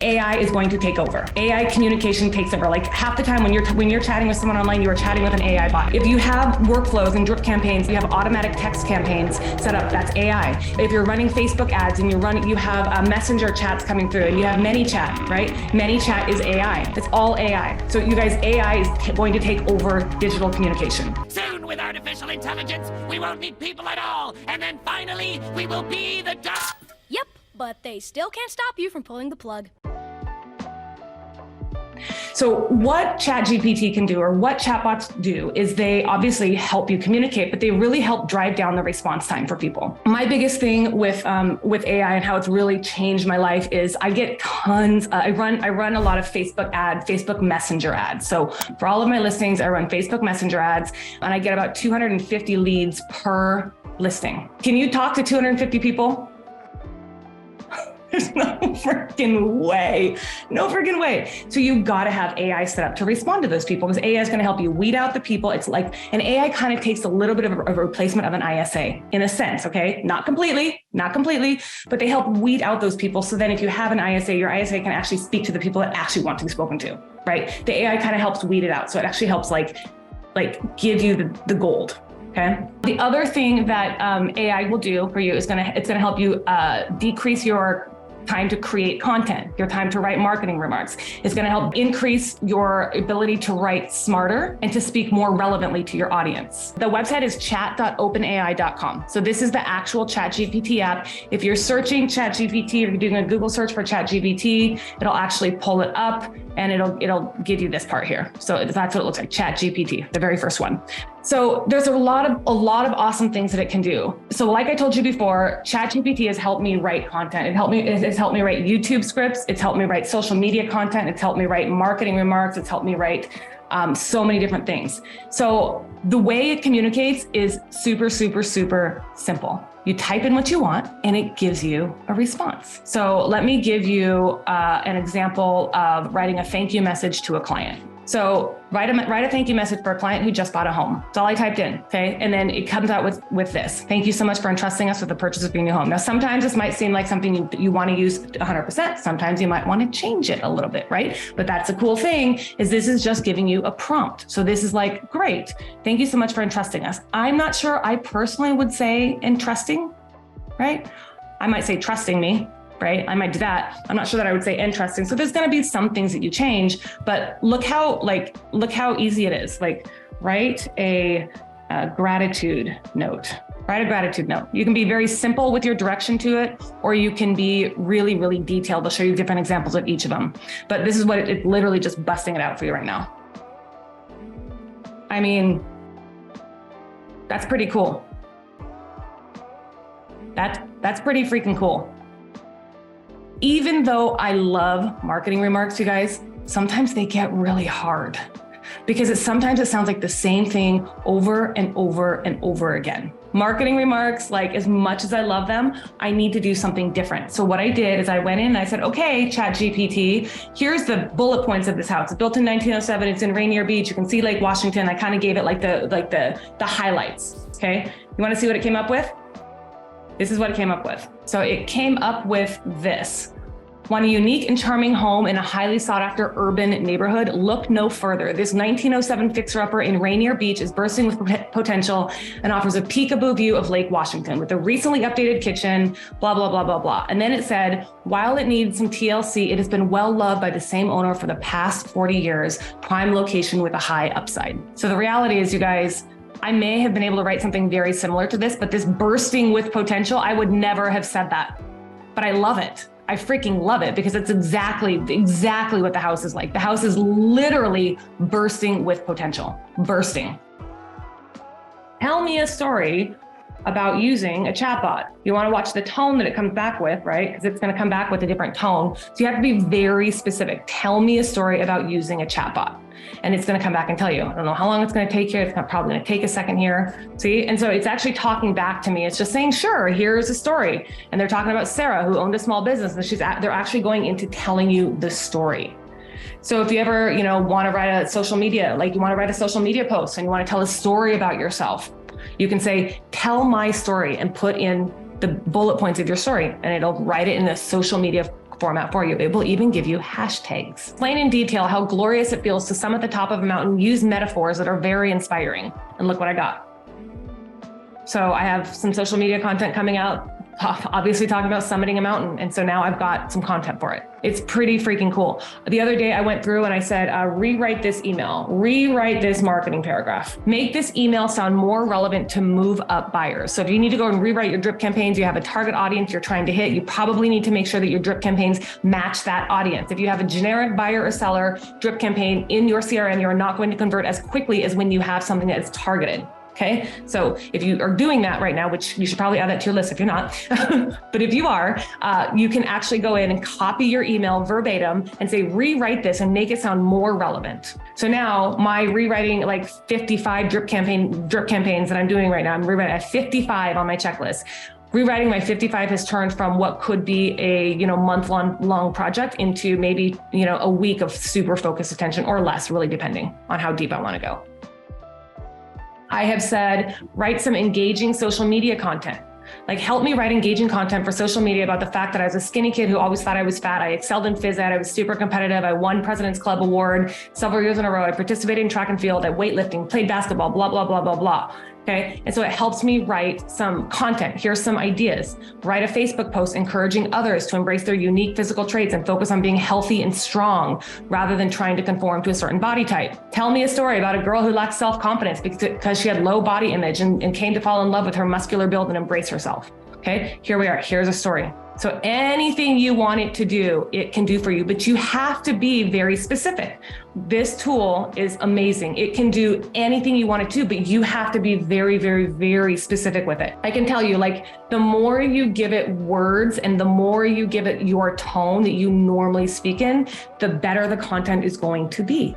AI is going to take over. AI communication takes over. Like half the time when you're chatting with someone online, you are chatting with an AI bot. If you have workflows and drip campaigns, you have automatic text campaigns set up, that's AI. If you're running Facebook ads and you have messenger chats coming through and you have ManyChat, right? ManyChat is AI. It's all AI. So you guys, AI is going to take over digital communication. Soon with artificial intelligence, we won't need people at all. And then finally, we will be the dog. Yep, but they still can't stop you from pulling the plug. So what ChatGPT can do, or what chatbots do, is they obviously help you communicate, but they really help drive down the response time for people. My biggest thing with AI and how it's really changed my life is I get tons. I run a lot of Facebook Messenger ads. So for all of my listings, I run Facebook Messenger ads, and I get about 250 leads per listing. Can you talk to 250 people? There's no freaking way. No freaking way. So you got to have AI set up to respond to those people, because AI is going to help you weed out the people. It's like an AI kind of takes a little bit of a replacement of an ISA in a sense. Okay. Not completely, but they help weed out those people. So then if you have an ISA, your ISA can actually speak to the people that actually want to be spoken to, right? The AI kind of helps weed it out. So it actually helps like give you the gold. Okay. The other thing that AI will do for you is it's going to help you decrease your time to create content, your time to write marketing remarks. It's going to help increase your ability to write smarter and to speak more relevantly to your audience. The website is chat.openai.com. So this is the actual ChatGPT app. If you're searching ChatGPT or you're doing a Google search for ChatGPT, it'll actually pull it up and it'll give you this part here. So that's what it looks like, ChatGPT, the very first one. So there's a lot of awesome things that it can do. So like I told you before, ChatGPT has helped me write content. It's helped me write YouTube scripts. It's helped me write social media content. It's helped me write marketing remarks. It's helped me write so many different things. So the way it communicates is super, super, super simple. You type in what you want and it gives you a response. So let me give you an example of writing a thank you message to a client. So write a thank you message for a client who just bought a home. That's all I typed in, okay? And then it comes out with this. Thank you so much for entrusting us with the purchase of your new home. Now, sometimes this might seem like something you want to use 100%. Sometimes you might want to change it a little bit, right? But that's the cool thing, is this is just giving you a prompt. So this is like, great. Thank you so much for entrusting us. I'm not sure I personally would say entrusting, right? I might say trusting me. Right? I might do that. I'm not sure that I would say interesting. So there's going to be some things that you change, but look how easy it is. Like write a gratitude note. Write a gratitude note. You can be very simple with your direction to it, or you can be really, really detailed. I'll show you different examples of each of them. But this is what it's literally just busting it out for you right now. I mean, that's pretty cool. That's pretty freaking cool. Even though I love marketing remarks, you guys, sometimes they get really hard because sometimes it sounds like the same thing over and over and over again. Marketing remarks, like as much as I love them, I need to do something different. So what I did is I went in and I said, okay, ChatGPT, here's the bullet points of this house. It's built in 1907. It's in Rainier Beach. You can see Lake Washington. I kind of gave it like the highlights. Okay. You want to see what it came up with? This is what it came up with. So it came up with this. Want a unique and charming home in a highly sought after urban neighborhood? Look no further. This 1907 fixer-upper in Rainier Beach is bursting with potential and offers a peekaboo view of Lake Washington with a recently updated kitchen, blah, blah, blah, blah, blah. And then it said, while it needs some TLC, it has been well loved by the same owner for the past 40 years, prime location with a high upside. So the reality is, you guys, I may have been able to write something very similar to this, but this bursting with potential, I would never have said that. But I love it. I freaking love it because it's exactly what the house is like. The house is literally bursting with potential, bursting. Tell me a story about using a chatbot. You want to watch the tone that it comes back with, right? Because it's going to come back with a different tone. So you have to be very specific. Tell me a story about using a chatbot. And it's going to come back and tell you. I don't know how long it's going to take here. It's probably going to take a second here. See? And so it's actually talking back to me. It's just saying, sure, here's a story. And they're talking about Sarah, who owned a small business. And they're actually going into telling you the story. So if you ever, want to write a social media, like you want to write a social media post and you want to tell a story about yourself, you can say, tell my story and put in the bullet points of your story, and it'll write it in a social media format for you. It will even give you hashtags. Explain in detail how glorious it feels to summit the top of a mountain. Use metaphors that are very inspiring. And look what I got. So I have some social media content coming out, obviously talking about summiting a mountain. And so now I've got some content for it. It's pretty freaking cool. The other day I went through and I said, rewrite this email, rewrite this marketing paragraph, make this email sound more relevant to move up buyers. So if you need to go and rewrite your drip campaigns, you have a target audience you're trying to hit, you probably need to make sure that your drip campaigns match that audience. If you have a generic buyer or seller drip campaign in your CRM, you're not going to convert as quickly as when you have something that is targeted. Okay, so if you are doing that right now, which you should probably add that to your list if you're not, but if you are, you can actually go in and copy your email verbatim and say, rewrite this and make it sound more relevant. So now my rewriting like 55 drip campaigns that I'm doing right now, I'm rewriting at 55 on my checklist. Rewriting my 55 has turned from what could be a month-long project into maybe a week of super focused attention or less, really depending on how deep I want to go. I have said, write some engaging social media content. Like, help me write engaging content for social media about the fact that I was a skinny kid who always thought I was fat. I excelled in phys ed. I was super competitive. I won President's Club award several years in a row. I participated in track and field, I weightlifting, played basketball, blah, blah, blah, blah, blah. Okay. And so it helps me write some content. Here's some ideas. Write a Facebook post encouraging others to embrace their unique physical traits and focus on being healthy and strong rather than trying to conform to a certain body type. Tell me a story about a girl who lacked self-confidence because she had low body image and came to fall in love with her muscular build and embrace herself. Okay, here we are. Here's a story. So anything you want it to do, it can do for you, but you have to be very specific. This tool is amazing. It can do anything you want it to, but you have to be very, very, very specific with it. I can tell you, like, the more you give it words and the more you give it your tone that you normally speak in, the better the content is going to be.